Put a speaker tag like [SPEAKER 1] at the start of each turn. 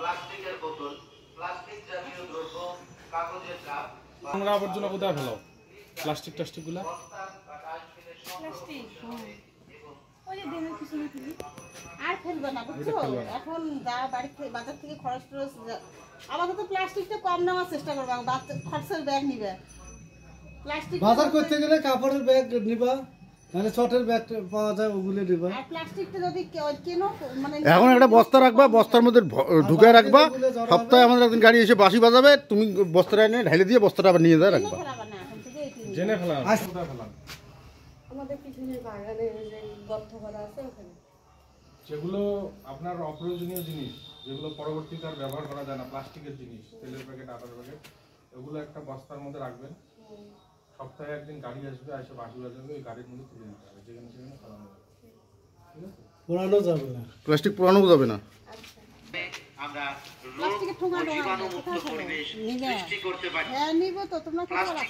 [SPEAKER 1] প্লাস্টিকের বোতল, প্লাস্টিক জাতীয় দ্রব্য, কাগজের কাপ,
[SPEAKER 2] নোংরা আবর্জনা কোথায় ফেলাও? প্লাস্টিক টাস্টিকগুলা
[SPEAKER 3] আর ফেলবে না, বুঝছো? এখন যা বাড়ি থেকে বাজার থেকে খরচ টরচ, আমাদের তো প্লাস্টিকটা কম নেওয়ার চেষ্টা করবো। খরচের ব্যাগ নিবে, প্লাস্টিক
[SPEAKER 4] বাজার করতে গেলে কাপড়ের ব্যাগ নিবা, মানে ছটের ব্যাগ পাওয়া যায় ওগুলো নিবা।
[SPEAKER 3] আর প্লাস্টিকটা যদি কেন মানে
[SPEAKER 5] এখন একটা বস্তা রাখবা, বস্তার মধ্যে ঢুকে রাখবা, সপ্তাহে আমাদের একদিন গাড়ি এসে বাঁশি বাজাবে, তুমি বস্তাটা এনে ঢেলে দিয়ে বস্তাটা আবার নিয়ে যায় রাখবা।
[SPEAKER 3] ফেলাবা না, এখন থেকে
[SPEAKER 2] জেনে ফেলাম। কোথায় ফেলাম?
[SPEAKER 6] আমাদের পিছনের বাগানে যে গর্ত করা আছে ওখানে।
[SPEAKER 2] যেগুলো আপনার অপ্রয়োজনীয় জিনিস, যেগুলো পরবর্তীতে আর ব্যবহার করা যায় না, প্লাস্টিকের জিনিস, তেলের প্যাকেট, আটার প্যাকেট, এগুলো একটা বস্তার মধ্যে রাখবেন। সপ্তাহে একদিন গাড়ি আসবে, এসে বাঁশি বাজাবে, ওই গাড়ির মধ্যে তুলে নিতে হবে, যেখানে সেখানে ফেলানো যাবে। ঠিক আছে?
[SPEAKER 4] পোড়ানো যাবে না,
[SPEAKER 5] প্লাস্টিক পোড়ানো যাবে না।
[SPEAKER 1] আমরা
[SPEAKER 3] প্লাস্টিকের ঠোঙা
[SPEAKER 1] জীবাণুমুক্ত পরিবেশ সৃষ্টি করতে পারি।
[SPEAKER 3] হ্যাঁ নিব তো, তোমরা কি করো?